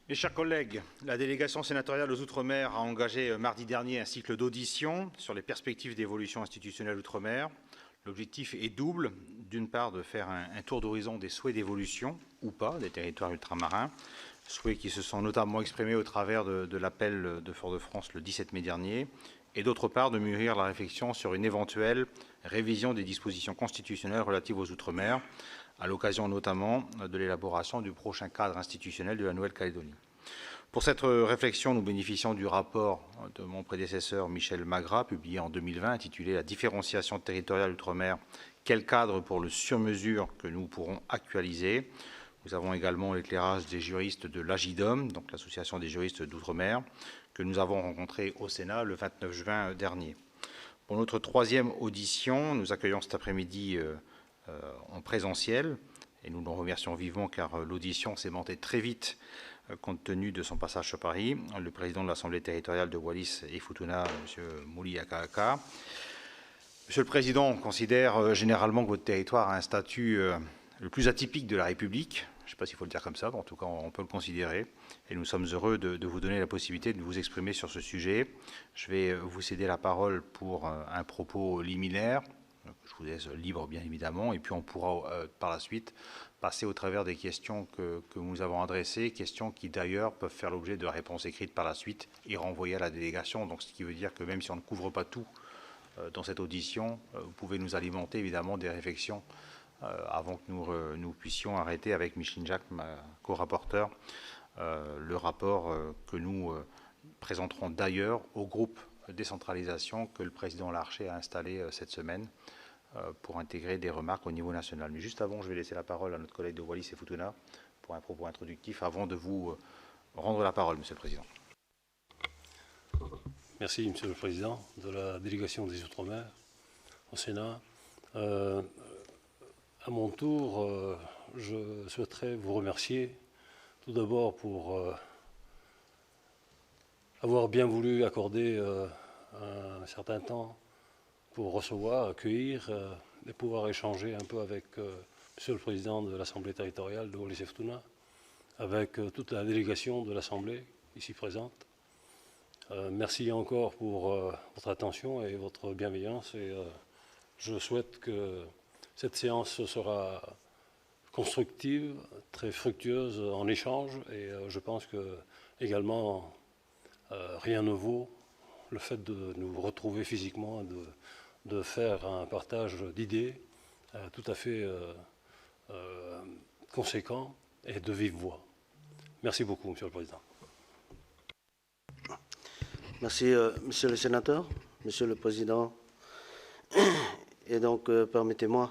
Mes chers collègues, la délégation sénatoriale aux Outre-mer a engagé mardi dernier un cycle d'auditions sur les perspectives d'évolution institutionnelle Outre-mer. L'objectif est double. D'une part, de faire un tour d'horizon des souhaits d'évolution, ou pas, des territoires ultramarins, souhaits qui se sont notamment exprimés au travers de l'appel de Fort-de-France le 17 mai dernier, et d'autre part, de mûrir la réflexion sur une éventuelle révision des dispositions constitutionnelles relatives aux Outre-mer, à l'occasion notamment de l'élaboration du prochain cadre institutionnel de la Nouvelle-Calédonie. Pour cette réflexion, nous bénéficions du rapport de mon prédécesseur Michel Magras, publié en 2020, intitulé « La différenciation territoriale outre-mer, quel cadre pour le sur-mesure que nous pourrons actualiser ?» Nous avons également l'éclairage des juristes de l'AGIDOM, donc l'Association des juristes d'outre-mer, que nous avons rencontré au Sénat le 29 juin dernier. Pour notre troisième audition, nous accueillons cet après-midi en présentiel, et nous l'en remercions vivement car l'audition s'est montée très vite compte tenu de son passage sur Paris, le président de l'Assemblée territoriale de Wallis et Futuna, M. Mouli Akaka. Monsieur le Président, on considère généralement que votre territoire a un statut le plus atypique de la République. Je ne sais pas s'il faut le dire comme ça, mais en tout cas, on peut le considérer. Et nous sommes heureux de vous donner la possibilité de vous exprimer sur ce sujet. Je vais vous céder la parole pour un propos liminaire. Je vous laisse libre, bien évidemment, et puis on pourra par la suite passer au travers des questions que nous avons adressées, questions qui d'ailleurs peuvent faire l'objet de réponses écrites par la suite et renvoyer à la délégation. Donc, ce qui veut dire que même si on ne couvre pas tout dans cette audition, vous pouvez nous alimenter évidemment des réflexions avant que nous puissions arrêter avec Micheline Jacques, ma co-rapporteure, le rapport que nous présenterons d'ailleurs au groupe décentralisation que le président Larcher a installé cette semaine pour intégrer des remarques au niveau national. Mais juste avant, je vais laisser la parole à notre collègue de Wallis et Futuna pour un propos introductif avant de vous rendre la parole, Monsieur le Président. Merci, Monsieur le Président de la délégation des Outre-mer au Sénat. À mon tour, je souhaiterais vous remercier tout d'abord pour avoir bien voulu accorder un certain temps pour recevoir, accueillir et pouvoir échanger un peu avec Monsieur le Président de l'Assemblée territoriale de Wallis et Futuna, avec toute la délégation de l'Assemblée ici présente. Merci encore pour votre attention et votre bienveillance et je souhaite que cette séance sera constructive, très fructueuse en échange et je pense que également rien ne vaut le fait de nous retrouver physiquement, de faire un partage d'idées tout à fait conséquent et de vive voix. Merci beaucoup, Monsieur le Président. Merci, Monsieur le Sénateur, Monsieur le Président. Et donc, permettez-moi,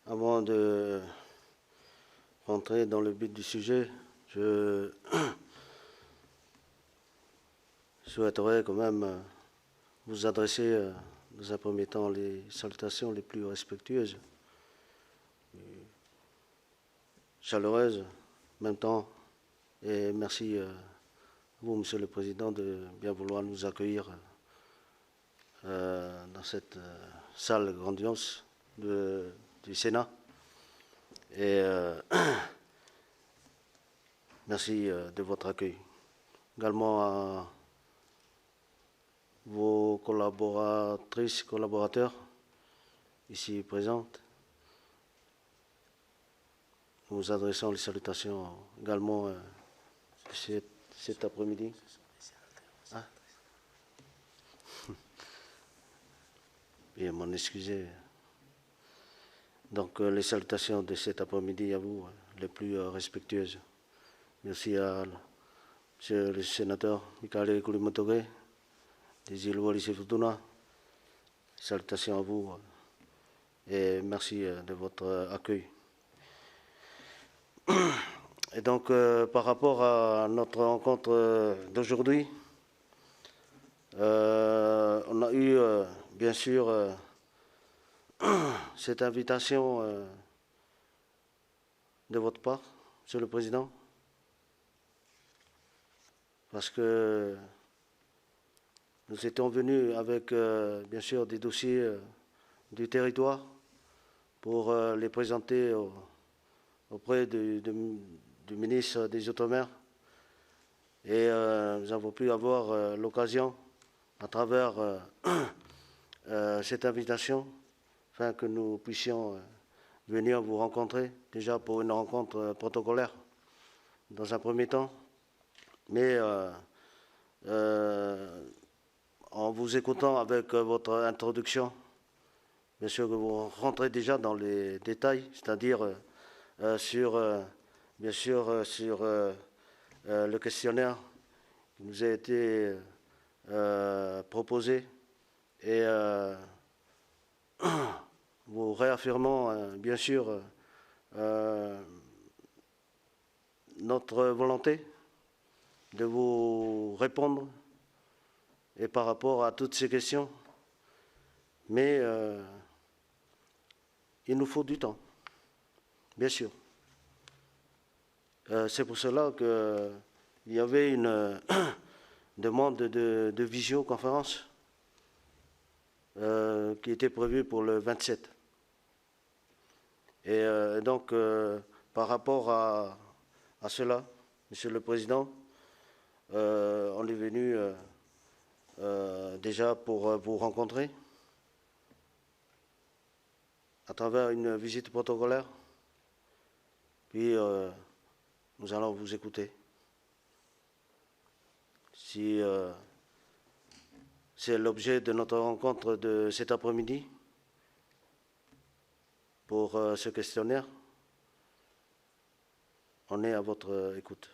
avant de rentrer dans le but du sujet, je souhaiterais quand même vous adresser, dans un premier temps, les salutations les plus respectueuses, chaleureuses, en même temps, et merci à vous, Monsieur le Président, de bien vouloir nous accueillir dans cette salle grandiose du Sénat. Et merci de votre accueil. Également à vos collaboratrices, collaborateurs ici présentes. Nous adressons les salutations également cet après-midi. Ah. Bien, m'en excusez. Donc, les salutations de cet après-midi à vous, les plus respectueuses. Merci à Monsieur le Sénateur Mikale Koulimotogé, des îles Wallis et Futuna. Salutations à vous et merci de votre accueil. Et donc, par rapport à notre rencontre d'aujourd'hui, on a eu, bien sûr, cette invitation de votre part, Monsieur le Président, parce que nous étions venus avec, bien sûr, des dossiers du territoire pour les présenter auprès du ministre des Outre-mer Et nous avons pu avoir l'occasion, à travers cette invitation, afin que nous puissions venir vous rencontrer, déjà pour une rencontre protocolaire dans un premier temps, mais en vous écoutant avec votre introduction, bien sûr que vous rentrez déjà dans les détails, c'est-à-dire bien sûr sur le questionnaire qui nous a été proposé et vous réaffirmons bien sûr notre volonté de vous répondre et par rapport à toutes ces questions, mais il nous faut du temps, bien sûr. C'est pour cela qu'il y avait une demande de visioconférence qui était prévue pour le 27. Et donc, par rapport à cela, Monsieur le Président, on est venu déjà pour vous rencontrer à travers une visite protocolaire, puis nous allons vous écouter. Si c'est l'objet de notre rencontre de cet après-midi pour ce questionnaire, on est à votre écoute.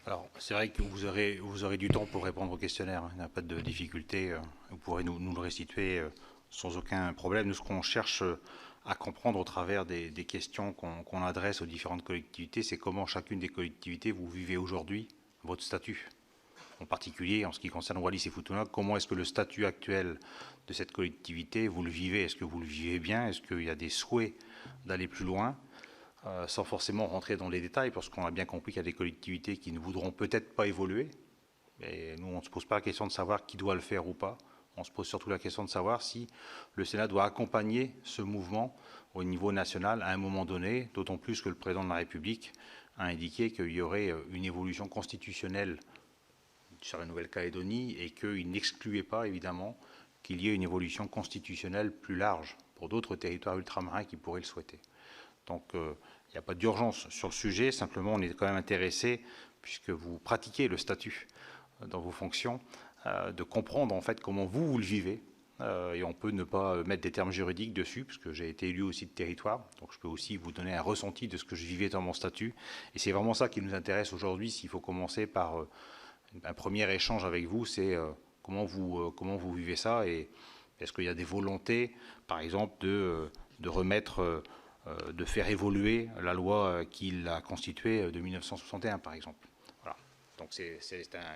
Alors, c'est vrai que vous aurez du temps pour répondre au questionnaire. Il n'y a pas de difficulté. Vous pourrez nous le restituer sans aucun problème. Nous, ce qu'on cherche à comprendre au travers des questions qu'on adresse aux différentes collectivités, c'est comment chacune des collectivités vous vivez aujourd'hui votre statut. En particulier, en ce qui concerne Wallis et Futuna, comment est-ce que le statut actuel de cette collectivité, vous le vivez? Est-ce que vous le vivez bien? Est-ce qu'il y a des souhaits d'aller plus loin? Sans forcément rentrer dans les détails, parce qu'on a bien compris qu'il y a des collectivités qui ne voudront peut-être pas évoluer. Et nous, on ne se pose pas la question de savoir qui doit le faire ou pas. On se pose surtout la question de savoir si le Sénat doit accompagner ce mouvement au niveau national à un moment donné, d'autant plus que le président de la République a indiqué qu'il y aurait une évolution constitutionnelle sur la Nouvelle-Calédonie et qu'il n'excluait pas, évidemment, qu'il y ait une évolution constitutionnelle plus large pour d'autres territoires ultramarins qui pourraient le souhaiter. Donc, il n'y a pas d'urgence sur le sujet, simplement on est quand même intéressé, puisque vous pratiquez le statut dans vos fonctions, de comprendre en fait comment vous le vivez, et on peut ne pas mettre des termes juridiques dessus, puisque j'ai été élu aussi de territoire, donc je peux aussi vous donner un ressenti de ce que je vivais dans mon statut, et c'est vraiment ça qui nous intéresse aujourd'hui. S'il faut commencer par un premier échange avec vous, c'est comment vous vivez ça, et est-ce qu'il y a des volontés, par exemple, de remettre... de faire évoluer la loi qu'il a constituée de 1961, par exemple. Voilà. Donc c'est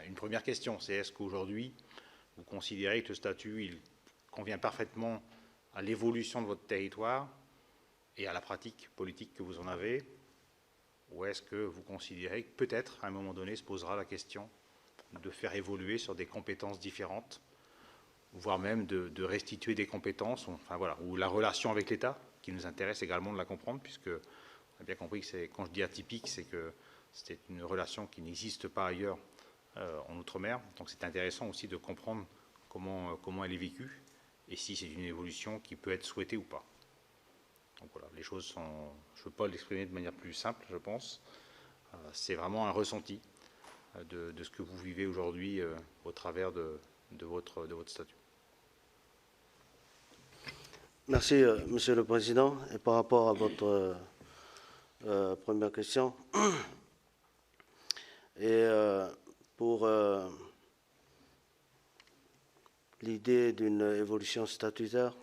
une première question, c'est est-ce qu'aujourd'hui, vous considérez que le statut il convient parfaitement à l'évolution de votre territoire et à la pratique politique que vous en avez, ou est-ce que vous considérez que peut-être, à un moment donné, se posera la question de faire évoluer sur des compétences différentes, voire même de restituer des compétences, enfin voilà, ou la relation avec l'État, qui nous intéresse également de la comprendre, puisque on a bien compris que quand je dis atypique, c'est que c'est une relation qui n'existe pas ailleurs en Outre-mer. Donc c'est intéressant aussi de comprendre comment elle est vécue et si c'est une évolution qui peut être souhaitée ou pas. Donc voilà, les choses sont... Je ne veux pas l'exprimer de manière plus simple, je pense. C'est vraiment un ressenti de ce que vous vivez aujourd'hui au travers de votre statut. Merci, Monsieur le Président. Et par rapport à votre première question, et pour l'idée d'une évolution statutaire,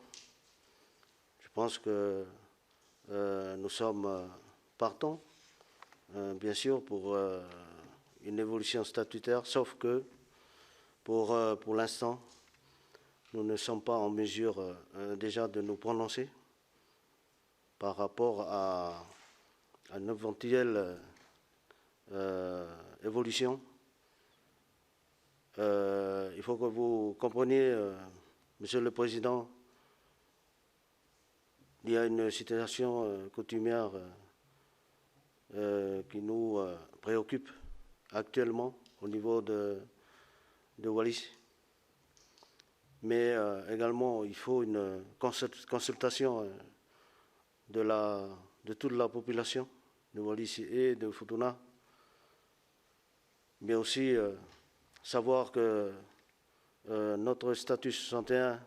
je pense que nous sommes partants, bien sûr, pour une évolution statutaire, sauf que pour l'instant, nous ne sommes pas en mesure déjà de nous prononcer par rapport à une éventuelle évolution. Il faut que vous compreniez, Monsieur le Président, il y a une situation coutumière qui nous préoccupent actuellement au niveau de Wallis. Mais également, il faut une consultation de toute la population de Wallis et de Futuna, mais aussi savoir que notre statut 61,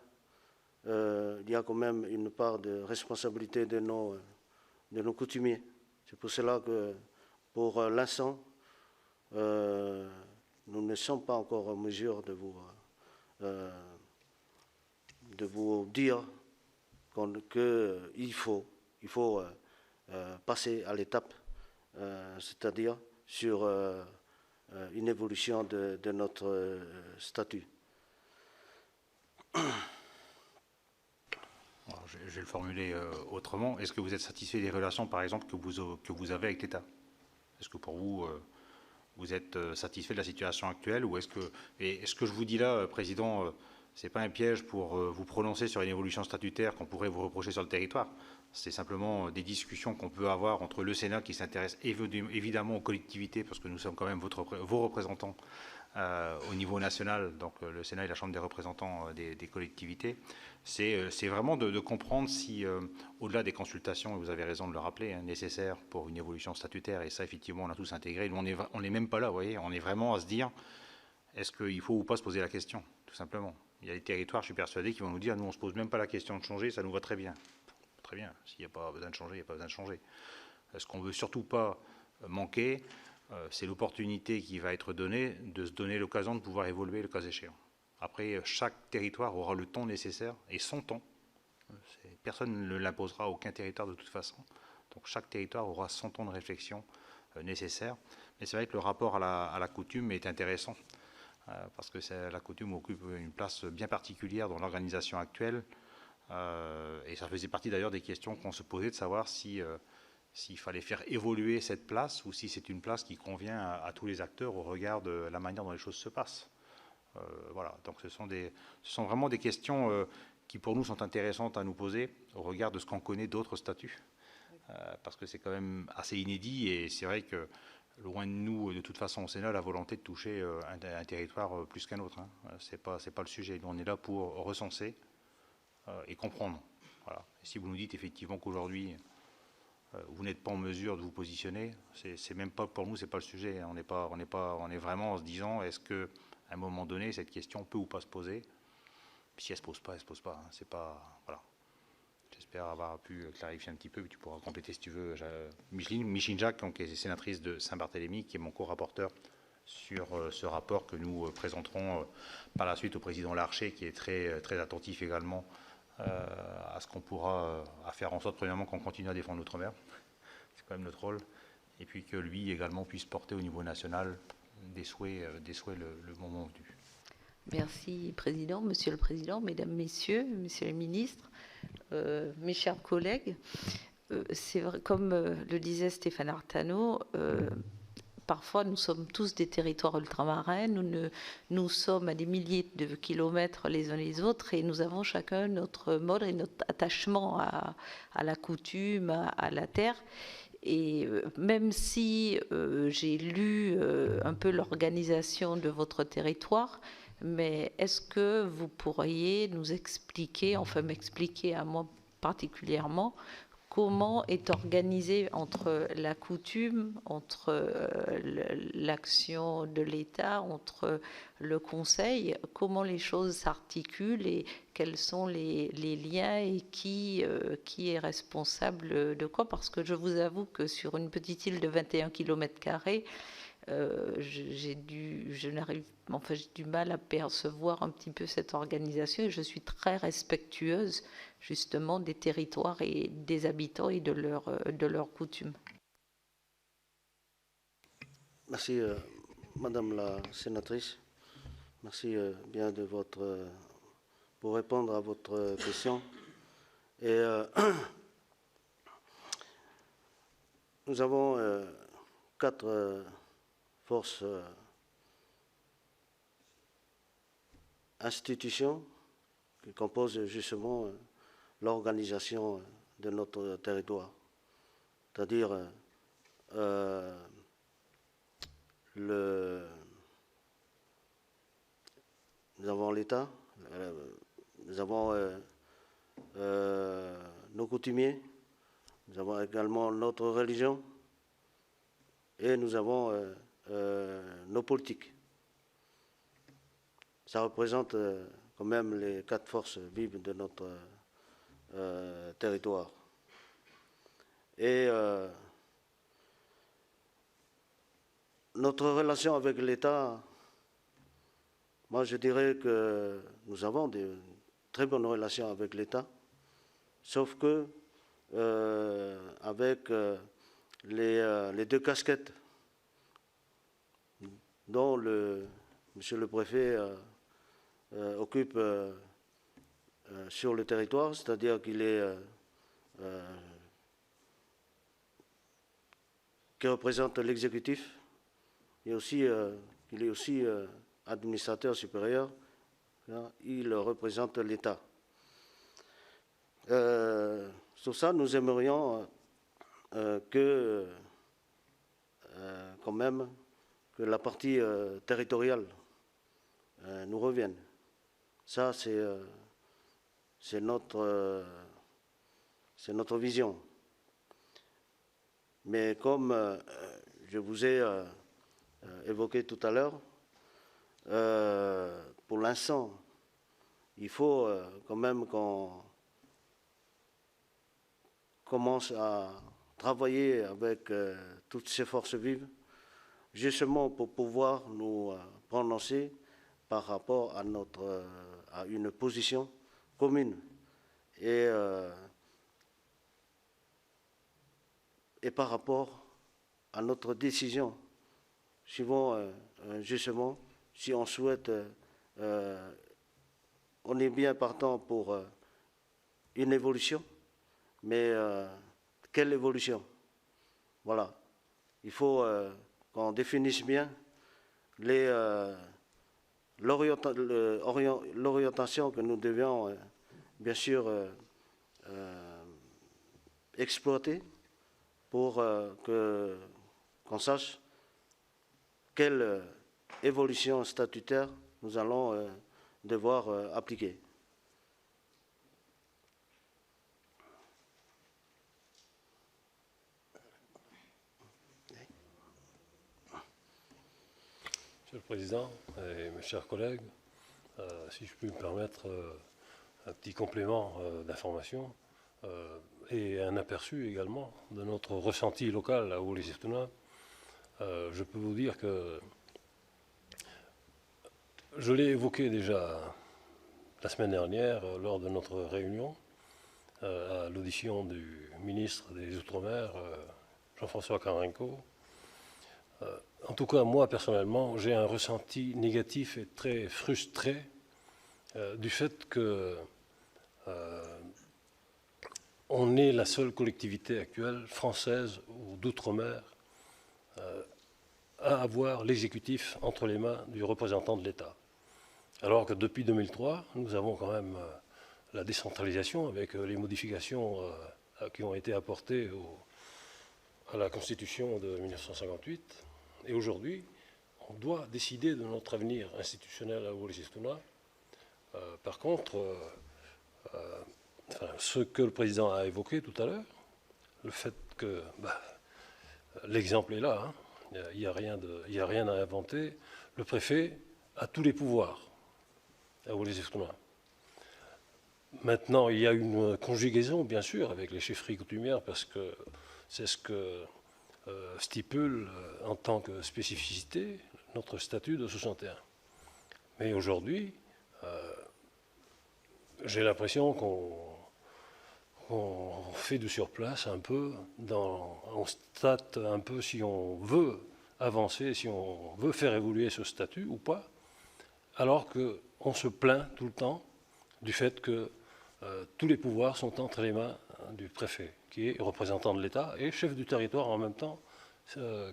il y a quand même une part de responsabilité de nos coutumiers. C'est pour cela que, pour l'instant, nous ne sommes pas encore en mesure de vous dire qu'il faut passer à l'étape, c'est-à-dire sur une évolution de notre statut. Alors, je vais le formuler autrement. Est-ce que vous êtes satisfait des relations, par exemple, que vous avez avec l'État? Est-ce que pour vous, vous êtes satisfait de la situation actuelle, ou est-ce que, et ce que je vous dis là, Président, c'est pas un piège pour vous prononcer sur une évolution statutaire qu'on pourrait vous reprocher sur le territoire? C'est simplement des discussions qu'on peut avoir entre le Sénat, qui s'intéresse évidemment aux collectivités, parce que nous sommes quand même vos représentants au niveau national. Donc le Sénat est la Chambre des représentants des collectivités. C'est vraiment de comprendre si, au-delà des consultations, et vous avez raison de le rappeler, nécessaires pour une évolution statutaire, et ça effectivement on a tous intégré, nous on n'est même pas là, vous voyez, on est vraiment à se dire, est-ce qu'il faut ou pas se poser la question, tout simplement. Il y a des territoires, je suis persuadé, qui vont nous dire, nous on ne se pose même pas la question de changer, ça nous va très bien. Très bien, s'il n'y a pas besoin de changer, il n'y a pas besoin de changer. Ce qu'on ne veut surtout pas manquer, c'est l'opportunité qui va être donnée de se donner l'occasion de pouvoir évoluer le cas échéant. Après, chaque territoire aura le temps nécessaire et son temps. Personne ne l'imposera à aucun territoire de toute façon. Donc chaque territoire aura son temps de réflexion nécessaire. Mais c'est vrai que le rapport à la coutume est intéressant, parce que la coutume occupe une place bien particulière dans l'organisation actuelle. Et ça faisait partie d'ailleurs des questions qu'on se posait, de savoir s'il fallait faire évoluer cette place, ou si c'est une place qui convient à tous les acteurs au regard de la manière dont les choses se passent. Voilà, donc ce sont vraiment des questions qui pour nous sont intéressantes à nous poser au regard de ce qu'on connaît d'autres statuts, parce que c'est quand même assez inédit, et c'est vrai que loin de nous, de toute façon au Sénat, la volonté de toucher un territoire plus qu'un autre. C'est pas le sujet. Nous on est là pour recenser et comprendre. Voilà. Et si vous nous dites effectivement qu'aujourd'hui vous n'êtes pas en mesure de vous positionner, c'est même pas, pour nous, c'est pas le sujet. On est vraiment en se disant, est-ce que à un moment donné, cette question peut ou pas se poser? Puis si elle se pose pas, elle se pose pas. C'est pas, voilà. J'espère avoir pu clarifier un petit peu, puis tu pourras compléter si tu veux. Micheline Jacques, donc, qui est sénatrice de Saint-Barthélemy, qui est mon co-rapporteur sur ce rapport que nous présenterons par la suite au président Larcher, qui est très, très attentif également à ce qu'on pourra à faire en sorte, premièrement, qu'on continue à défendre l'outre-mer. C'est quand même notre rôle. Et puis que lui également puisse porter au niveau national des souhaits le moment venu. Merci, Président, Monsieur le Président, Mesdames, Messieurs, Monsieur le Ministre, mes chers collègues. C'est vrai, comme le disait Stéphane Artano, parfois nous sommes tous des territoires ultramarins, nous sommes à des milliers de kilomètres les uns les autres, et nous avons chacun notre mode et notre attachement à la coutume, à la terre. Et même si j'ai lu un peu l'organisation de votre territoire, mais est-ce que vous pourriez nous expliquer, enfin m'expliquer à moi particulièrement, comment est organisée entre la coutume, entre l'action de l'État, entre le Conseil, comment les choses s'articulent et quels sont les liens et qui est responsable de quoi? Parce que je vous avoue que sur une petite île de 21 km², j'ai du mal à percevoir un petit peu cette organisation, et je suis très respectueuse justement des territoires et des habitants et de leurs coutumes. Merci, Madame la sénatrice. Merci bien pour répondre à votre question. Et nous avons 4 forces institutions qui composent justement l'organisation de notre territoire, c'est-à-dire nous avons l'État, nous avons nos coutumiers, nous avons également notre religion et nous avons nos politiques. Ça représente quand même les 4 forces vives de notre territoire. Et notre relation avec l'État, moi je dirais que nous avons de très bonnes relations avec l'État, sauf que avec les 2 casquettes dont monsieur le préfet occupe sur le territoire, c'est-à-dire qu'il qui représente l'exécutif, et aussi il est aussi administrateur supérieur, il représente l'État. Sur ça, nous aimerions que quand même que la partie territoriale nous revienne. Ça, c'est notre vision. Mais comme je vous ai évoqué tout à l'heure, pour l'instant, il faut quand même qu'on commence à travailler avec toutes ces forces vives, justement pour pouvoir nous prononcer par rapport à une position commune et par rapport à notre décision, suivant justement si on souhaite, on est bien partant pour une évolution, mais quelle évolution? Voilà, il faut qu'on définisse bien l'orientation que nous devions bien sûr exploiter pour qu'on sache quelle évolution statutaire nous allons devoir appliquer. Monsieur le Président et mes chers collègues, si je puis me permettre un petit complément d'information et un aperçu également de notre ressenti local à Wallis-et-Futuna, je peux vous dire que je l'ai évoqué déjà la semaine dernière lors de notre réunion à l'audition du ministre des Outre-mer, Jean-François Carenco. En tout cas, moi, personnellement, j'ai un ressenti négatif et très frustré du fait que on est la seule collectivité actuelle française ou d'outre-mer à avoir l'exécutif entre les mains du représentant de l'État. Alors que depuis 2003, nous avons quand même la décentralisation avec les modifications qui ont été apportées à la Constitution de 1958. Et aujourd'hui, on doit décider de notre avenir institutionnel à Wallis-et-Futuna. Par contre, ce que le président a évoqué tout à l'heure, le fait que l'exemple est là, hein, il n'y a rien à inventer, le préfet a tous les pouvoirs à Wallis-et-Futuna. Maintenant, il y a une conjugaison, bien sûr, avec les chefferies coutumières, parce que c'est ce que stipule en tant que spécificité notre statut de 61. Mais aujourd'hui, j'ai l'impression qu'on fait du surplace un peu, on state un peu si on veut avancer, si on veut faire évoluer ce statut ou pas, alors qu'on se plaint tout le temps du fait que tous les pouvoirs sont entre les mains du préfet, qui est représentant de l'État et chef du territoire en même temps,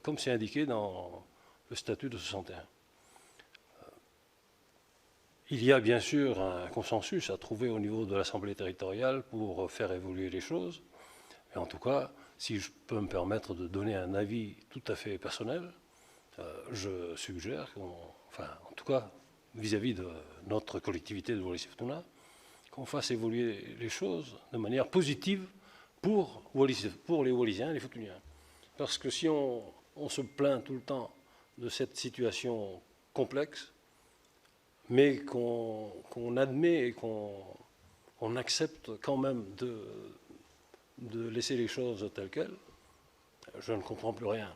comme c'est indiqué dans le statut de 61. Il y a bien sûr un consensus à trouver au niveau de l'Assemblée territoriale pour faire évoluer les choses, mais en tout cas, Si je peux me permettre de donner un avis tout à fait personnel, je suggère en tout cas vis-à-vis de notre collectivité de Wallis-et-Futuna, qu'on fasse évoluer les choses de manière positive pour les Wallisiens et les Futuniens. Parce que si on se plaint tout le temps de cette situation complexe, mais qu'on admet et qu'on accepte quand même de laisser les choses telles quelles, je ne comprends plus rien.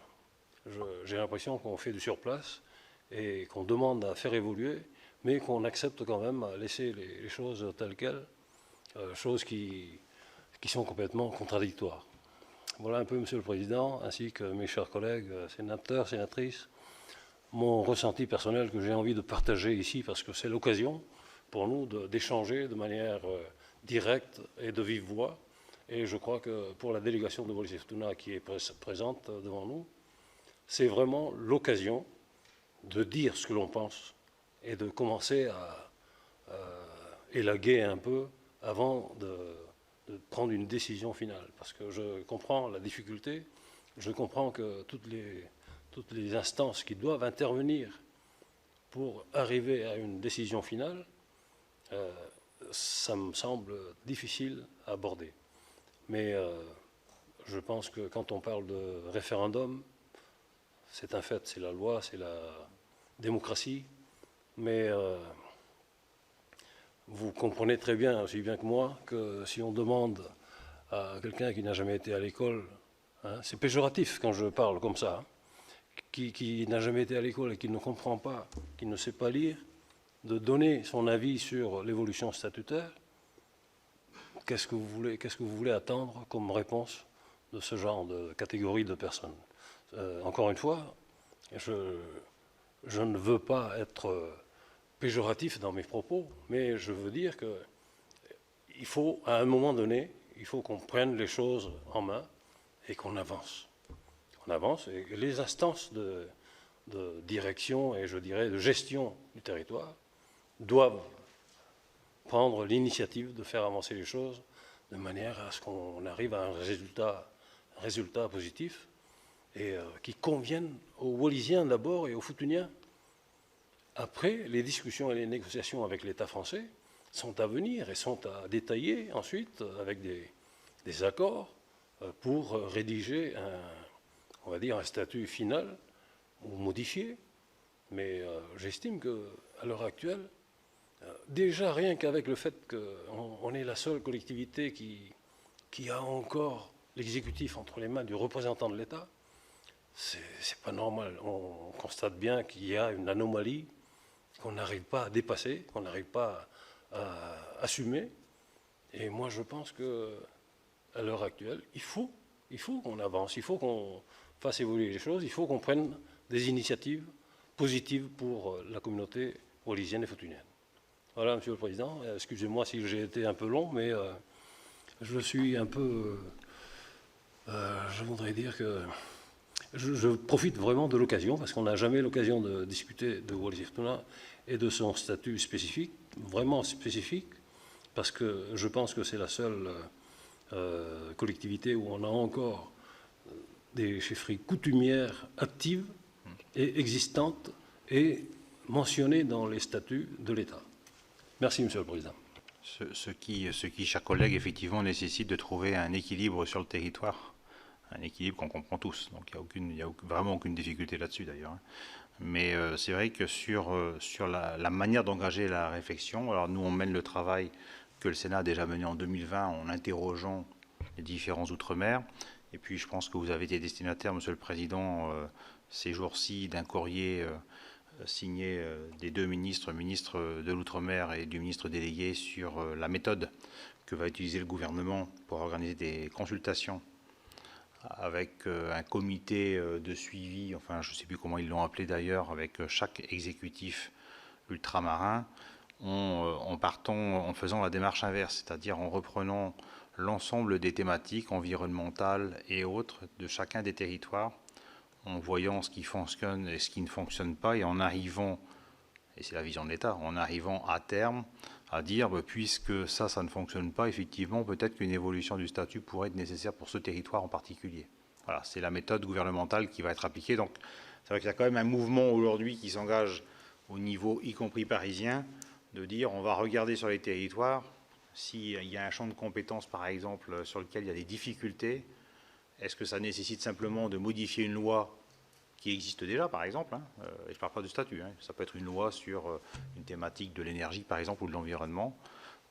J'ai l'impression qu'on fait du surplace et qu'on demande à faire évoluer, mais qu'on accepte quand même à laisser les choses telles quelles, choses qui sont complètement contradictoires. Voilà un peu, Monsieur le Président, ainsi que mes chers collègues sénateurs, sénatrices, mon ressenti personnel que j'ai envie de partager ici, parce que c'est l'occasion pour nous d'échanger de manière directe et de vive voix. Et je crois que pour la délégation de Wallis-et-Futuna qui est présente devant nous, c'est vraiment l'occasion de dire ce que l'on pense et de commencer à élaguer un peu avant de prendre une décision finale. Parce que je comprends la difficulté, je comprends que toutes les instances qui doivent intervenir pour arriver à une décision finale, ça me semble difficile à aborder. Mais je pense que quand on parle de référendum, c'est un fait, c'est la loi, c'est la démocratie, mais vous comprenez très bien, aussi bien que moi, que si on demande à quelqu'un qui n'a jamais été à l'école, hein, c'est péjoratif quand je parle comme ça, hein, qui n'a jamais été à l'école et qui ne comprend pas, qui ne sait pas lire, de donner son avis sur l'évolution statutaire, qu'est-ce que vous voulez attendre comme réponse de ce genre de catégorie de personnes? Encore une fois, je ne veux pas être péjoratif dans mes propos, mais je veux dire qu'il faut, à un moment donné, il faut qu'on prenne les choses en main et qu'on avance. On avance et les instances de direction et je dirais de gestion du territoire doivent prendre l'initiative de faire avancer les choses de manière à ce qu'on arrive à un résultat positif et qui convienne aux Wallisiens d'abord et aux Futuniens. Après, les discussions et les négociations avec l'État français sont à venir et sont à détailler ensuite avec des accords pour rédiger on va dire un statut final ou modifié. Mais j'estime qu'à l'heure actuelle, déjà rien qu'avec le fait qu'on est la seule collectivité qui a encore l'exécutif entre les mains du représentant de l'État, c'est pas normal. On constate bien qu'il y a une anomalie qu'on n'arrive pas à dépasser, qu'on n'arrive pas à assumer. Et moi, je pense qu'à l'heure actuelle, il faut qu'on avance, il faut qu'on fasse évoluer les choses, il faut qu'on prenne des initiatives positives pour la communauté wallisienne et futunienne. Voilà, Monsieur le Président. Excusez-moi si j'ai été un peu long, mais je suis un peu... je voudrais dire que je profite vraiment de l'occasion, parce qu'on n'a jamais l'occasion de discuter de Wallis-et-Futuna et de son statut spécifique, vraiment spécifique, parce que je pense que c'est la seule collectivité où on a encore des chefferies coutumières actives et existantes et mentionnées dans les statuts de l'État. Merci, Monsieur le Président. Ce qui, chers collègues, effectivement, nécessite de trouver un équilibre sur le territoire, un équilibre qu'on comprend tous. Donc il n'y a vraiment aucune difficulté là-dessus, d'ailleurs. Mais c'est vrai que sur la manière d'engager la réflexion, alors nous, on mène le travail que le Sénat a déjà mené en 2020 en interrogeant les différents outre-mer. Et puis, je pense que vous avez été destinataire, Monsieur le Président, ces jours-ci, d'un courrier signé des deux ministres de l'Outre-mer et du ministre délégué sur la méthode que va utiliser le gouvernement pour organiser des consultations avec un comité de suivi, enfin je ne sais plus comment ils l'ont appelé d'ailleurs, avec chaque exécutif ultramarin, en faisant la démarche inverse, c'est-à-dire en reprenant l'ensemble des thématiques environnementales et autres de chacun des territoires, en voyant ce qui fonctionne et ce qui ne fonctionne pas, et en arrivant et c'est la vision de l'État, en arrivant à terme à dire, puisque ça ne fonctionne pas, effectivement, peut-être qu'une évolution du statut pourrait être nécessaire pour ce territoire en particulier. Voilà, c'est la méthode gouvernementale qui va être appliquée. Donc, c'est vrai qu'il y a quand même un mouvement aujourd'hui qui s'engage au niveau, y compris parisien, de dire, on va regarder sur les territoires, s'il y a un champ de compétences, par exemple, sur lequel il y a des difficultés, est-ce que ça nécessite simplement de modifier une loi qui existe déjà, par exemple, et je ne parle pas de statut, ça peut être une loi sur une thématique de l'énergie, par exemple, ou de l'environnement,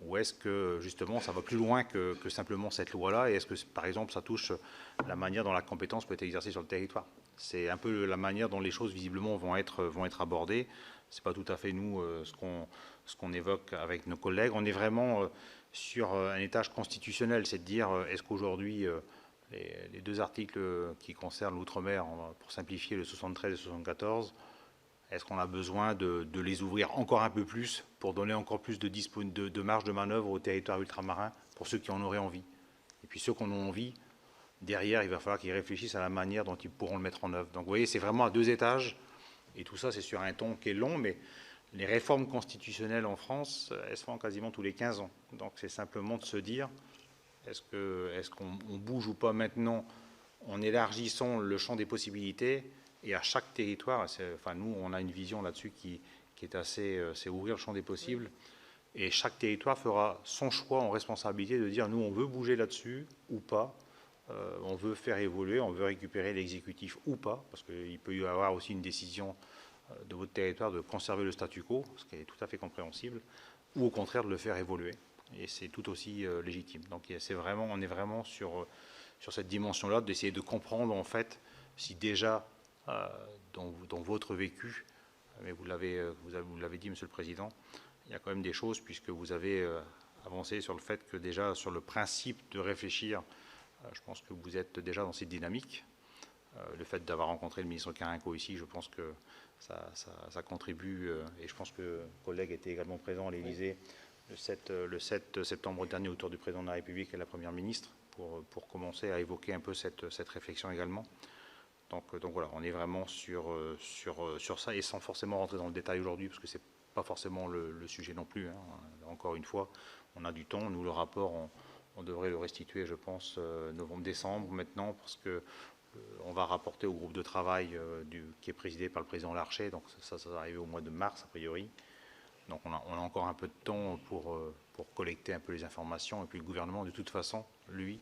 ou est-ce que, justement, ça va plus loin que simplement cette loi-là, et est-ce que, par exemple, ça touche la manière dont la compétence peut être exercée sur le territoire? C'est un peu la manière dont les choses, visiblement, vont être abordées. Ce n'est pas tout à fait, nous, ce qu'on évoque avec nos collègues. On est vraiment sur un étage constitutionnel, c'est de dire, est-ce qu'aujourd'hui, les deux articles qui concernent l'outre-mer, pour simplifier, le 73 et le 74, est-ce qu'on a besoin de les ouvrir encore un peu plus pour donner encore plus de marge de manœuvre aux territoires ultramarins pour ceux qui en auraient envie? Et puis ceux qui en ont envie, derrière, il va falloir qu'ils réfléchissent à la manière dont ils pourront le mettre en œuvre. Donc vous voyez, c'est vraiment à deux étages, et tout ça c'est sur un ton qui est long, mais les réformes constitutionnelles en France, elles se font quasiment tous les 15 ans. Donc c'est simplement de se dire, est-ce qu'on bouge ou pas maintenant en élargissant le champ des possibilités, et à chaque territoire, enfin nous on a une vision là-dessus qui est assez, c'est ouvrir le champ des possibles, et chaque territoire fera son choix en responsabilité de dire nous on veut bouger là-dessus ou pas, on veut faire évoluer, on veut récupérer l'exécutif ou pas, parce qu'il peut y avoir aussi une décision de votre territoire de conserver le statu quo, ce qui est tout à fait compréhensible, ou au contraire de le faire évoluer. Et c'est tout aussi légitime. Donc on est vraiment sur cette dimension-là, d'essayer de comprendre en fait si déjà dans votre vécu, mais vous l'avez dit, Monsieur le Président, il y a quand même des choses, puisque vous avez avancé sur le fait que déjà sur le principe de réfléchir, je pense que vous êtes déjà dans cette dynamique. Le fait d'avoir rencontré le ministre Carinco ici, je pense que ça contribue, et je pense que le collègue était également présent à l'Élysée le 7 septembre dernier autour du président de la République et de la Première ministre pour commencer à évoquer un peu cette réflexion également. Donc voilà, on est vraiment sur ça, et sans forcément rentrer dans le détail aujourd'hui, parce que ce n'est pas forcément le sujet non plus. Encore une fois, on a du temps. Nous, le rapport, on devrait le restituer, je pense, novembre-décembre maintenant, parce que on va rapporter au groupe de travail qui est présidé par le président Larcher, donc ça va arriver au mois de mars, a priori. Donc on a encore un peu de temps pour collecter un peu les informations, et puis le gouvernement, de toute façon, lui,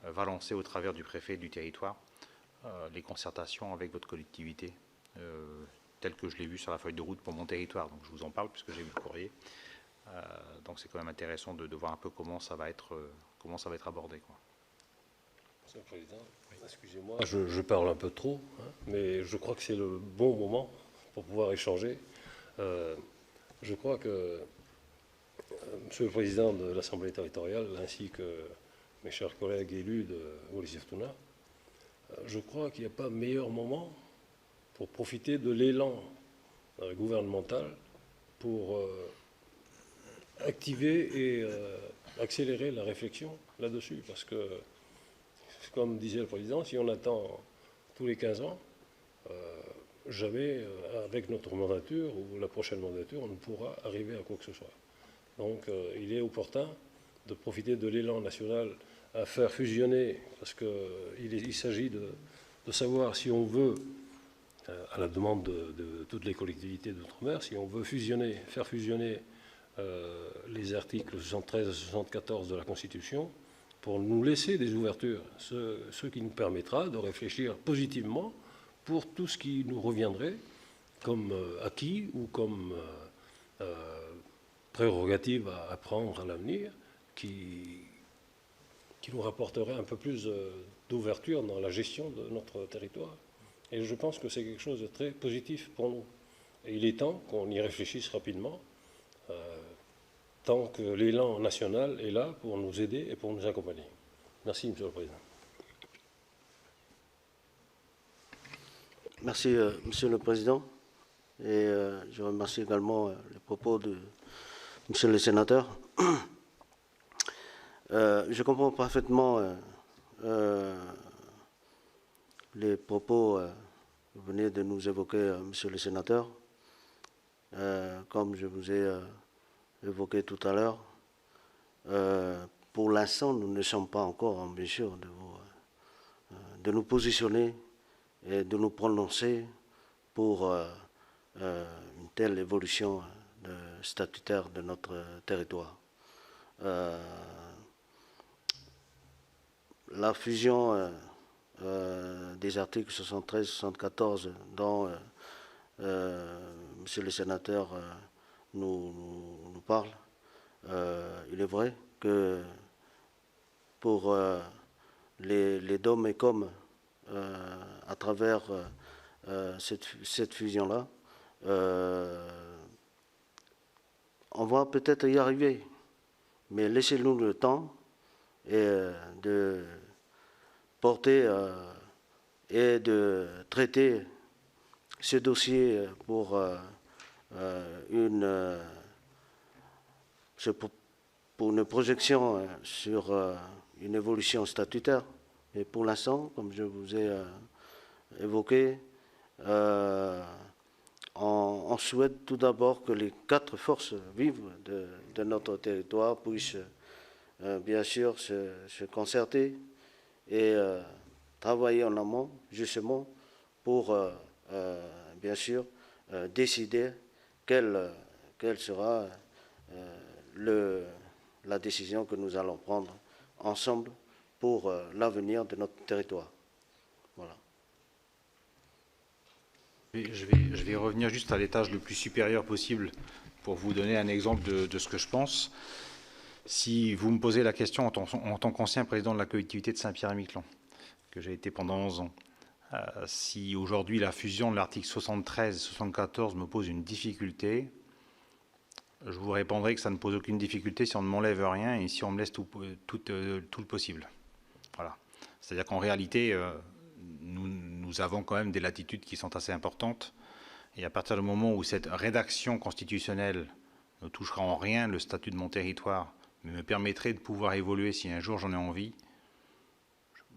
va lancer au travers du préfet du territoire les concertations avec votre collectivité, tel que je l'ai vu sur la feuille de route pour mon territoire. Donc je vous en parle puisque j'ai vu le courrier. Donc c'est quand même intéressant de voir un peu comment ça va être abordé, quoi. Monsieur le Président, excusez-moi, je parle un peu trop, mais je crois que c'est le bon moment pour pouvoir échanger. Je crois que Monsieur le Président de l'Assemblée territoriale, ainsi que mes chers collègues élus de Wallis-et-Futuna, je crois qu'il n'y a pas meilleur moment pour profiter de l'élan gouvernemental pour activer et accélérer la réflexion là-dessus. Parce que, comme disait le Président, si on attend tous les 15 ans, jamais, avec notre mandature ou la prochaine mandature, on ne pourra arriver à quoi que ce soit. Donc il est opportun de profiter de l'élan national à faire fusionner, parce qu'il s'agit de savoir si on veut, à la demande de toutes les collectivités d'outre-mer, si on veut faire fusionner les articles 73 et 74 de la Constitution pour nous laisser des ouvertures, ce qui nous permettra de réfléchir positivement pour tout ce qui nous reviendrait comme acquis ou comme prérogative à prendre à l'avenir, qui nous rapporterait un peu plus d'ouverture dans la gestion de notre territoire. Et je pense que c'est quelque chose de très positif pour nous. Et il est temps qu'on y réfléchisse rapidement, tant que l'élan national est là pour nous aider et pour nous accompagner. Merci, Monsieur le Président. Merci, Monsieur le Président. Et je remercie également les propos de Monsieur le Sénateur. Je comprends parfaitement les propos que vous venez de nous évoquer, Monsieur le Sénateur. comme je vous ai évoqué tout à l'heure, pour l'instant, nous ne sommes pas encore en mesure de nous positionner et de nous prononcer pour une telle évolution statutaire de notre territoire. La fusion des articles 73-74 dont Monsieur le sénateur nous parle, il est vrai que pour les DOM et COM, à travers cette fusion-là, on va peut-être y arriver, mais laissez-nous le temps de porter et de traiter ce dossier pour une projection sur une évolution statutaire. Et pour l'instant, comme je vous ai évoqué, on souhaite tout d'abord que les 4 forces vives de notre territoire puissent bien sûr se concerter et travailler en amont justement pour bien sûr décider quelle sera la décision que nous allons prendre ensemble pour l'avenir de notre territoire. Voilà. Je vais revenir juste à l'étage le plus supérieur possible pour vous donner un exemple de ce que je pense. Si vous me posez la question en tant qu'ancien président de la collectivité de Saint-Pierre-et-Miquelon, que j'ai été pendant 11 ans, si aujourd'hui la fusion de l'article 73 et 74 me pose une difficulté, je vous répondrai que ça ne pose aucune difficulté si on ne m'enlève rien et si on me laisse tout le possible. Voilà. C'est-à-dire qu'en réalité, nous avons quand même des latitudes qui sont assez importantes. Et à partir du moment où cette rédaction constitutionnelle ne touchera en rien le statut de mon territoire, mais me permettrait de pouvoir évoluer si un jour j'en ai envie,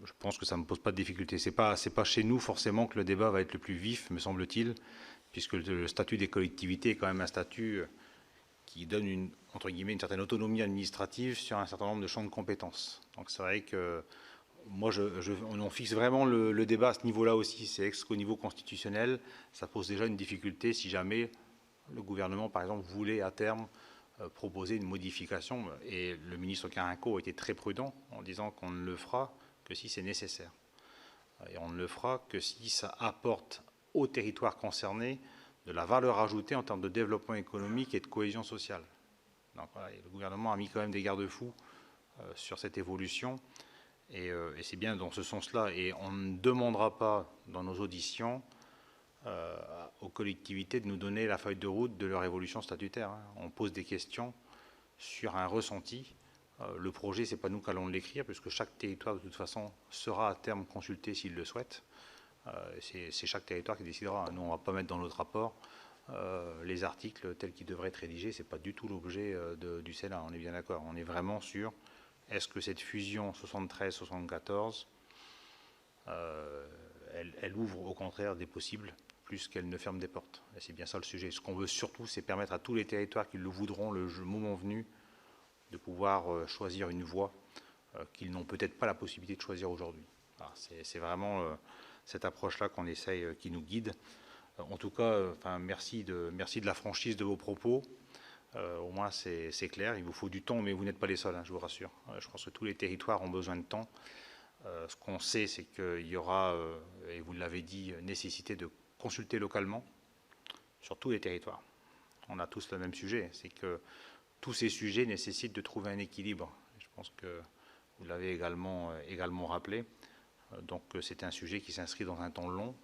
je pense que ça ne me pose pas de difficulté. C'est pas chez nous forcément que le débat va être le plus vif, me semble-t-il, puisque le statut des collectivités est quand même un statut qui donne entre guillemets une certaine autonomie administrative sur un certain nombre de champs de compétences. Donc c'est vrai que moi, on fixe vraiment le débat à ce niveau-là aussi. C'est qu'au niveau constitutionnel, ça pose déjà une difficulté si jamais le gouvernement, par exemple, voulait à terme proposer une modification. Et le ministre Carinco a été très prudent en disant qu'on ne le fera que si c'est nécessaire. Et on ne le fera que si ça apporte aux territoires concernés de la valeur ajoutée en termes de développement économique et de cohésion sociale. Donc voilà, le gouvernement a mis quand même des garde-fous sur cette évolution. Et c'est bien dans ce sens-là. Et on ne demandera pas dans nos auditions aux collectivités de nous donner la feuille de route de leur évolution statutaire. On pose des questions sur un ressenti. Le projet, ce n'est pas nous qui allons l'écrire, puisque chaque territoire, de toute façon, sera à terme consulté s'il le souhaite. C'est chaque territoire qui décidera. Nous, on ne va pas mettre dans notre rapport les articles tels qu'ils devraient être rédigés. Ce n'est pas du tout l'objet du Sénat, on est bien d'accord. On est vraiment sur... Est-ce que cette fusion 73-74, elle ouvre au contraire des possibles plus qu'elle ne ferme des portes? Et c'est bien ça le sujet. Ce qu'on veut surtout, c'est permettre à tous les territoires qui le voudront, le moment venu, de pouvoir choisir une voie qu'ils n'ont peut-être pas la possibilité de choisir aujourd'hui. C'est vraiment cette approche-là qu'on essaye, qui nous guide. En tout cas, merci de la franchise de vos propos. Au moins, c'est clair. Il vous faut du temps, mais vous n'êtes pas les seuls, je vous rassure. Je pense que tous les territoires ont besoin de temps. Ce qu'on sait, c'est qu'il y aura, et vous l'avez dit, nécessité de consulter localement sur tous les territoires. On a tous le même sujet, c'est que tous ces sujets nécessitent de trouver un équilibre. Je pense que vous l'avez également rappelé. Donc, c'est un sujet qui s'inscrit dans un temps long,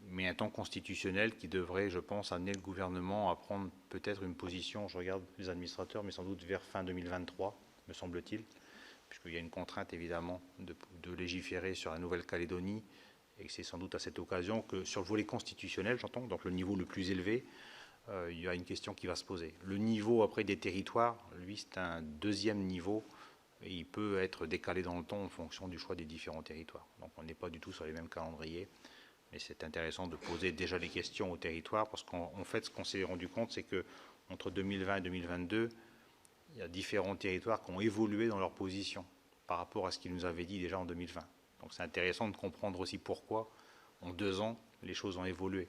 mais un temps constitutionnel qui devrait, je pense, amener le gouvernement à prendre peut-être une position, je regarde les administrateurs, mais sans doute vers fin 2023, me semble-t-il, puisqu'il y a une contrainte évidemment de légiférer sur la Nouvelle-Calédonie, et que c'est sans doute à cette occasion que sur le volet constitutionnel, j'entends, donc le niveau le plus élevé, il y a une question qui va se poser. Le niveau après des territoires, lui, c'est un deuxième niveau, et il peut être décalé dans le temps en fonction du choix des différents territoires. Donc on n'est pas du tout sur les mêmes calendriers. Mais c'est intéressant de poser déjà les questions au territoire, parce qu'en fait, ce qu'on s'est rendu compte, c'est que entre 2020 et 2022, il y a différents territoires qui ont évolué dans leur position par rapport à ce qu'ils nous avaient dit déjà en 2020. Donc c'est intéressant de comprendre aussi pourquoi, en 2 ans, les choses ont évolué.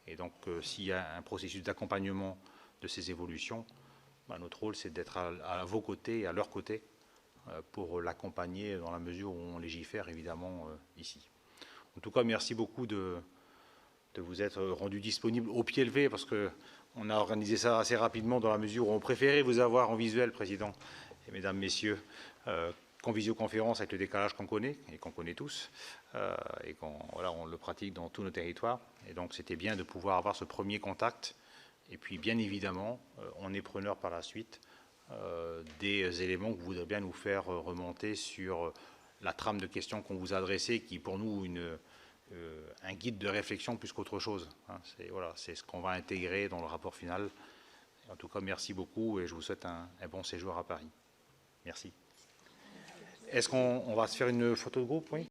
Et donc, s'il y a un processus d'accompagnement de ces évolutions, notre rôle, c'est d'être à vos côtés et à leurs côtés pour l'accompagner dans la mesure où on légifère, évidemment, ici. En tout cas, merci beaucoup de vous être rendu disponible au pied levé, parce qu'on a organisé ça assez rapidement dans la mesure où on préférait vous avoir en visuel, Président et Mesdames, Messieurs, qu'en visioconférence avec le décalage qu'on connaît, et qu'on connaît tous, et voilà, on le pratique dans tous nos territoires. Et donc, c'était bien de pouvoir avoir ce premier contact. Et puis, bien évidemment, on est preneur par la suite des éléments que vous voudrez bien nous faire remonter sur la trame de questions qu'on vous a adressées, qui est pour nous un guide de réflexion plus qu'autre chose. Voilà, c'est ce qu'on va intégrer dans le rapport final. En tout cas, merci beaucoup et je vous souhaite un bon séjour à Paris. Merci. Est-ce qu'on va se faire une photo de groupe, oui ?